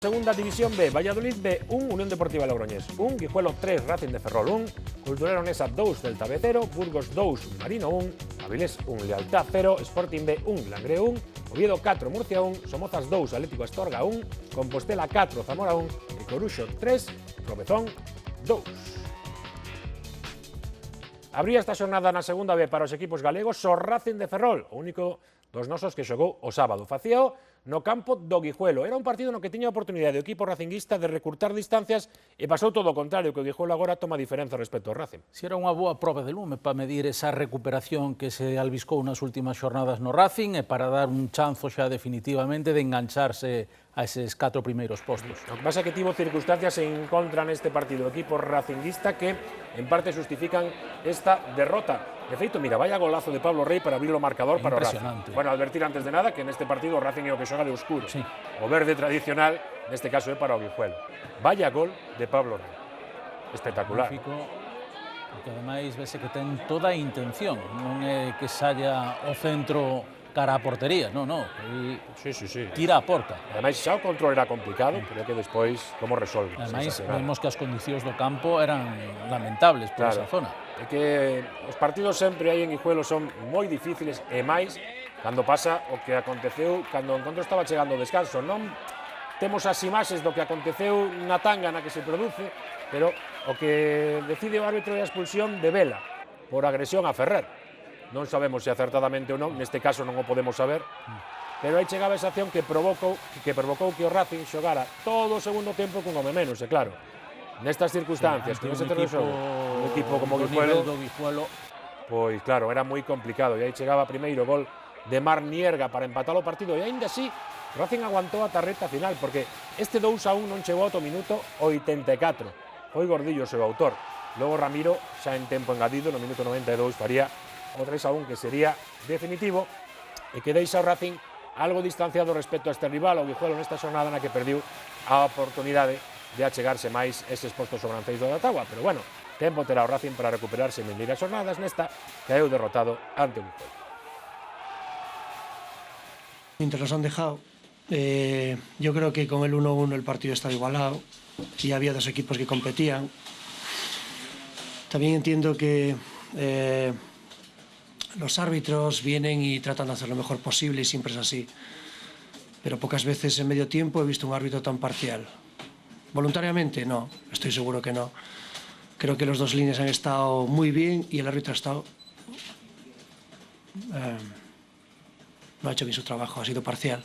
Segunda División B, Valladolid B 1, Unión Deportiva Logroñés 1, Guijuelo 3, Racing de Ferrol 1, Cultural Onesa 2, Celta B 0, Burgos 2, Marino 1, Avilés 1, Lealtad 0, Sporting B 1, Langreo 1, Oviedo 4, Murcia 1, Somozas 2, Atlético Astorga 1, Compostela 4, Zamora 1 e Coruxo 3, Tropezón 2. Abría esta xornada na segunda B para os equipos galegos o Racing de Ferrol, o único dos nosos que xogou o sábado. Facíao no campo do Guijuelo. Era un partido no que tiña a oportunidade o equipo racinguista de recurtar distancias e pasou todo o contrario, que o Guijuelo agora toma diferenza respecto ao Racing. Si era unha boa proba de lume para medir esa recuperación que se albiscou nas últimas xornadas no Racing e para dar un chanzo xa definitivamente de engancharse a eses 4 primeiros postos. O que pasa é que tivo circunstancias en contra neste partido o equipo racinguista que en parte justifican esta derrota. De feito, mira, vaya golazo de Pablo Rey para abrir o marcador para o Racing. Bueno, advertir antes de nada que neste partido o Racing é o que xoga de oscuro. Sí. O verde tradicional, neste caso é para o Guijuelo. Vaya gol de Pablo Rey. Espectacular. Magnífico, porque ademais vese que ten toda a intención, non é que saia o centro cara á portería, non. Sí. Tira a porta. Ademais, xa o control era complicado, pero é que despois como resolve. Ademais, vemos que as condicións do campo eran lamentables por esa zona. É que os partidos sempre aí en Guijuelo son moi difíciles e máis cando pasa o que aconteceu cando o encontro estaba chegando ao descanso. Non temos as imaxes do que aconteceu na tanga na que se produce, pero o que decide o árbitro é a expulsión de Vela por agresión a Ferrer. Non sabemos se acertadamente ou non, neste caso non o podemos saber, pero aí chegaba esa acción que provocou que o Racing xogara todo o segundo tempo cun home menos, e claro, nestas circunstancias, que non se terrexou un equipo como o Guijuelo, pois claro, era moi complicado, e aí chegaba primeiro gol de Marc Nierga para empatar o partido, e aínda así, Racing aguantou a tarreta final, porque este 2-1 non chegou ao minuto 84, foi Gordillo o seu autor, logo Ramiro, xa en tempo engadido, no minuto 92, faría o 3-1 que sería definitivo e que deixa o Racing algo distanciado respecto a este rival, o Guijuelo nesta xornada na que perdiu a oportunidade de achegarse máis eses postos sobranceiros da táboa, pero bueno, tempo terá o Racing para recuperarse en mindeiras xornadas nesta que é o derrotado ante o Guijuelo. Mientras nos han dejado, yo creo que con el 1-1 el partido estaba igualado y había dos equipos que competían. También entiendo que los árbitros vienen y tratan de hacer lo mejor posible y siempre es así. Pero pocas veces en medio tiempo he visto un árbitro tan parcial. ¿Voluntariamente? No, estoy seguro que no. Creo que las dos líneas han estado muy bien y el árbitro ha estado... no ha hecho bien su trabajo, ha sido parcial.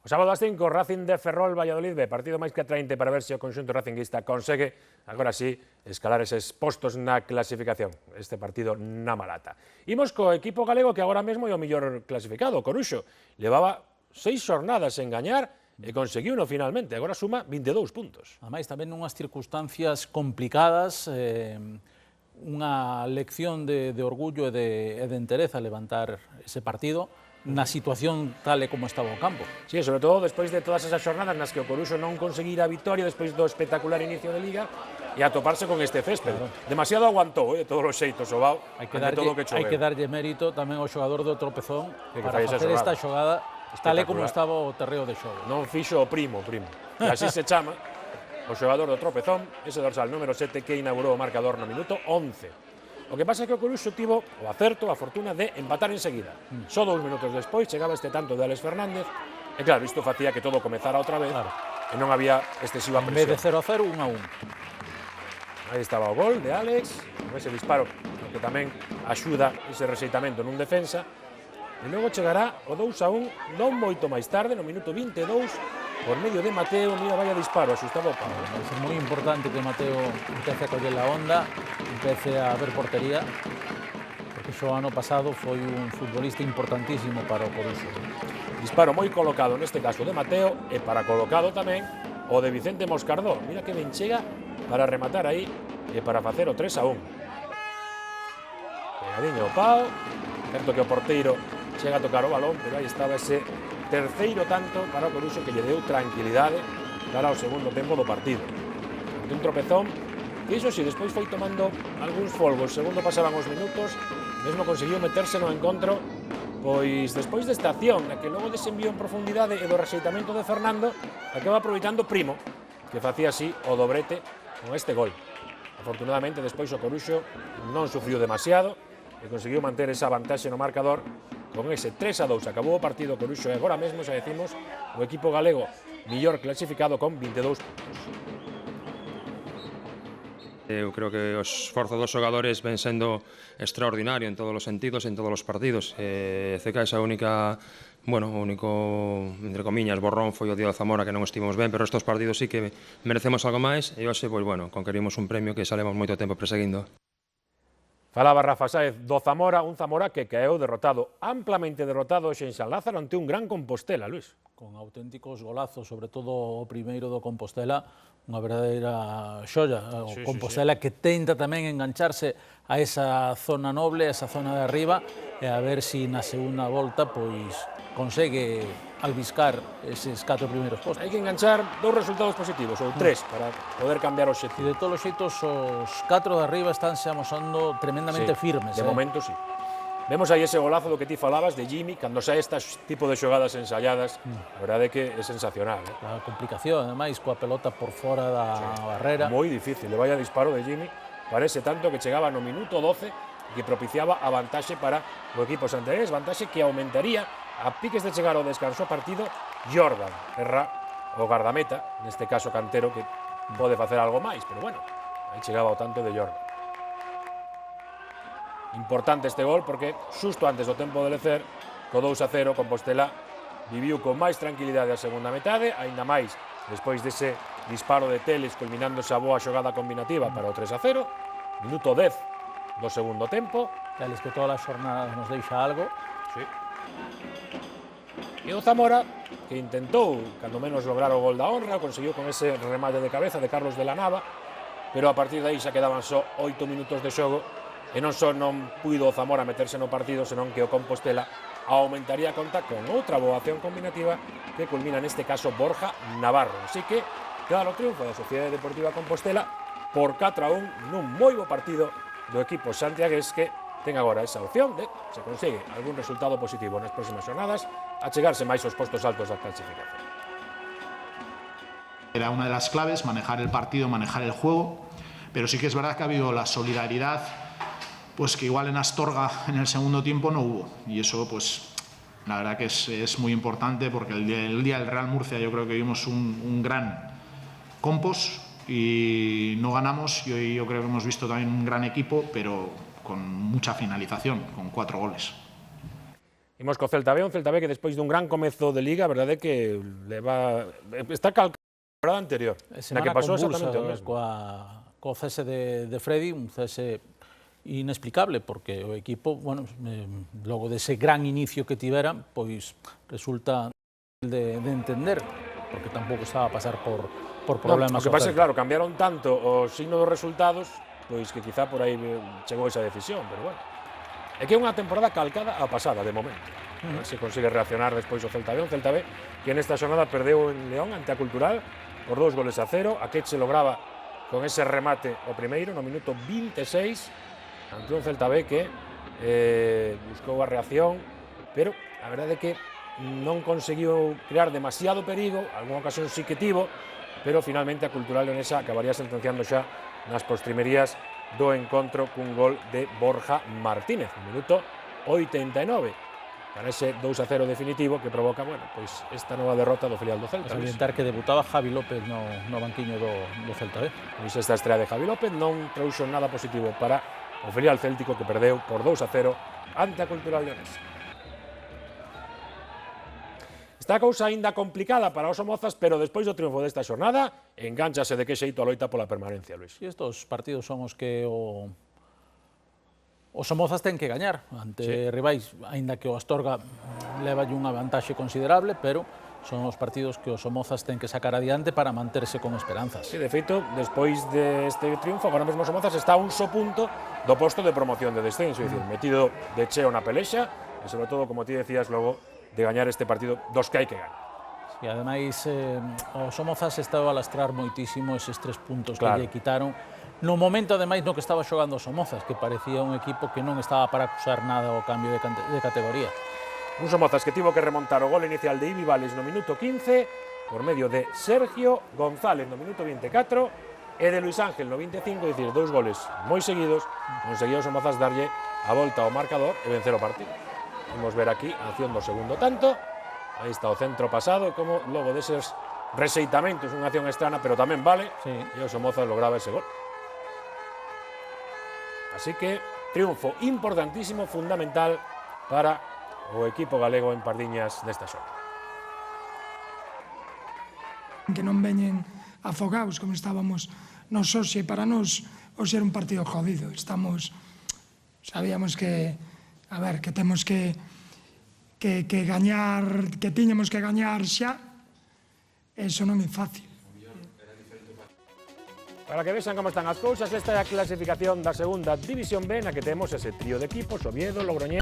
O sábado ás 5, Racing de Ferrol, Valladolid B, partido máis que atraente para ver se o conxunto racinguista consegue, agora sí, escalar eses postos na clasificación, este partido na Malata. Imos co equipo galego que agora mesmo é o mellor clasificado, o Coruxo. Levaba 6 xornadas en gañar e conseguiu-no finalmente, agora suma 22 puntos. Ademais, tamén nunhas circunstancias complicadas, unha lección de orgullo e de entereza levantar ese partido, na situación tal e como estaba o campo. Sí, sobre todo despois de todas esas xornadas nas que o Coruxo non conseguira a vitoria despois do espectacular inicio de Liga e a toparse con este césped. Claro. Demasiado aguantou, de todos os xeitos, o Bao, todo o que choveu. Hai que darlle mérito tamén ao xogador do Tropezón para facer esta xogada tal e como estaba o terreo de xogo. Non fixo o primo. E así se chama o xogador do Tropezón, ese dorsal número 7 que inaugurou o marcador no minuto 11. O que pasa é que o Coruxo tivo o acerto, a fortuna de empatar enseguida. Só 2 minutos despois chegaba este tanto de Alex Fernández e claro, isto facía que todo comezara outra vez e non había excesiva presión. En vez de 0-0, 1-1. Aí estaba o gol de Alex, con ese disparo que tamén axuda ese rexeitamento nun defensa. E logo chegará o 2-1 non moito máis tarde, no minuto 22, por medio de Mateo. Mira, vaya disparo, asustado o Pablo. É moi importante que Mateo empece a coller la onda, empece a ver portería, porque o ano pasado foi un futbolista importantísimo para o Coruxo. Disparo moi colocado neste caso de Mateo e para colocado tamén o de Vicente Moscardó. Mira que ben chega para rematar aí e para facer o 3-1. Pegadinho o pau, certo que o porteiro chega a tocar o balón, pero aí estaba ese terceiro tanto para o Coruxo que lle deu tranquilidade cara ao segundo tempo do partido. Un tropezón que iso si, despois foi tomando algúns folgos, segundo pasaban os minutos, mesmo conseguiu meterse no encontro, pois despois desta acción, na que logo desenviou en profundidade e do rexeitamento de Fernando, acaba aproveitando Primo, que facía así o dobrete con este gol. Afortunadamente, despois o Coruxo non sufriu demasiado e conseguiu manter esa vantaxe no marcador con ese 3-2. Acabou o partido Coruxo e agora mesmo, xa decimos, o equipo galego millor clasificado con 22 puntos. Eu creo que o esforzo dos xogadores ven sendo extraordinario en todos os sentidos, en todos os partidos. CK esa única, bueno, o único, entre comillas, borrón foi o día do Zamora que non estivemos ben, pero estes partidos sí que merecemos algo máis e hoxe, pois, bueno, conquerimos un premio que salemos moito tempo perseguindo. Falaba Rafa Sáez do Zamora, un Zamora que caeu derrotado, amplamente derrotado hoxe en San Lázaro ante un gran Compostela, Luis. Con auténticos golazos, sobre todo o primeiro do Compostela, unha verdadeira xolla. O Compostela que tenta tamén engancharse a esa zona noble, a esa zona de arriba, e a ver se na segunda volta pois consegue albiscar eses 4 primeiros postos. Hai que enganchar 2 resultados positivos, ou 3, para poder cambiar o E xetivo. de todos os xeitos, os 4 de arriba están se amosando tremendamente firmes. De momento, sí. Vemos aí ese golazo do que ti falabas de Jimmy, cando sai este tipo de xogadas ensayadas, a verdade é que é sensacional. A complicación, ademais, coa pelota por fora da barrera. Moi difícil, e vaya disparo de Jimmy, parece tanto que chegaba no minuto 12 e que propiciaba a vantaxe para o equipo santiagués, vantaxe que aumentaría a piques de chegar ao descanso partido Jordan, erra o gardameta, neste caso Cantero, que pode facer algo máis, pero bueno, aí chegaba o tanto de Jordan. Importante este gol porque xusto antes do tempo de lecer, co 2-0, Compostela viviu con máis tranquilidade a segunda metade, aínda máis despois dese disparo de Teles culminando esa boa xogada combinativa para o 3-0, minuto 10 do segundo tempo. Teles que toda a xornada nos deixa algo. Sí. E o Zamora, que intentou, cando menos, lograr o gol da honra, conseguiu con ese remate de cabeza de Carlos de la Nava, pero a partir de aí xa quedaban só 8 minutos de xogo e non só non puido o Zamora meterse no partido, senón que o Compostela aumentaría a conta con outra boa acción combinativa que culmina neste caso Borja Navarro. Así que, claro, triunfo da Sociedade Deportiva Compostela por 4-1 nun moi bo partido do equipo santiagués que ten agora esa opción de, se consigue algún resultado positivo nas próximas jornadas, a chegarse máis aos postos altos da clasificación. Era una de las claves, manejar el partido, manejar el juego, pero sí que es verdad que ha habido la solidaridad, pues que igual en Astorga en el segundo tiempo no hubo, y eso pues la verdad que es muy importante porque el día del Real Murcia yo creo que vimos un gran Compos y no ganamos, y hoy yo creo que hemos visto también un gran equipo, pero con mucha finalización, con 4 goles. Imos co Celta B, un Celta B que despois dun gran comezo de Liga, a verdade é que está calcado a temporada anterior, na que pasou exactamente o mesmo. Co cese de Freddy, un cese inexplicable, porque o equipo, bueno, logo dese gran inicio que tivera, pois resulta de entender, porque tampouco estaba a pasar por problemas. O que pasa é, claro, cambiaron tanto o signo dos resultados, pois que quizá por aí chegou esa decisión, pero bueno. É que é unha temporada calcada a pasada, de momento. A ver se consigue reaccionar despois o Celta B, un Celta B que nesta xornada perdeu en León ante a Cultural por 2-0, a que se lograba con ese remate o primeiro no minuto 26, ante un Celta B que buscou a reacción, pero a verdade é que non conseguiu crear demasiado perigo, algunha ocasión sí que tivo, pero finalmente a Cultural Leonesa acabaría sentenciando xa nas postrimerías do encontro cun gol de Borja Martínez, no minuto 89, para ese 2-0 definitivo que provoca, bueno, pois esta nova derrota do filial do Celta. Salientar que debutaba Javi López no banquiño do Celta B. Pois esta estrea de Javi López non trouxo nada positivo para o filial céltico que perdeu por 2-0 ante a Cultural Leonesa. Está a cousa aínda complicada para os somozas, pero despois do triunfo desta xornada, engánchase de que xeito a loita pola permanencia, Luis. E estos partidos son os que o Os Somozas ten que gañar ante rivais, aínda que o Astorga leva unha vantaxe considerable, pero son os partidos que os Somozas ten que sacar adiante para manterse con esperanzas. Sí, de feito, despois deste triunfo, agora mesmo Somozas está a un só punto do posto de promoción de descenso, é dicir, metido de cheo na pelexa, e sobre todo, como ti decías logo, de gañar este partido dos que hai que gañar. E ademais, o Somozas estaba a lastrar moitísimo eses 3 puntos Claro. que lle quitaron. No momento, ademais, no que estaba xogando o Somozas, que parecía un equipo que non estaba para acusar nada o cambio de categoría. Un Somozas que tivo que remontar o gol inicial de Ibi Vales no minuto 15 por medio de Sergio González no minuto 24 e de Luis Ángel no 25, é dicir, 2 goles moi seguidos, conseguiu o Somozas darlle a volta ao marcador e vencer o partido. Vamos ver aquí a acción do segundo tanto, aí está o centro pasado e como logo deses reseitamentos, unha acción estrana, pero tamén vale, Sí. e o Somozas lograba ese gol. Así que triunfo importantísimo, fundamental para o equipo galego en Pardiñas nesta xornada. Que non veñen afogados como estábamos nos hoxe. Para nos hoxe era un partido jodido. Sabíamos que, a ver, que temos que gañar, que tiñamos que gañar xa. Eso non é fácil. Para que vexan como están as cousas, esta é a clasificación da segunda División B na que temos ese trío de equipos, Oviedo, Logroñés,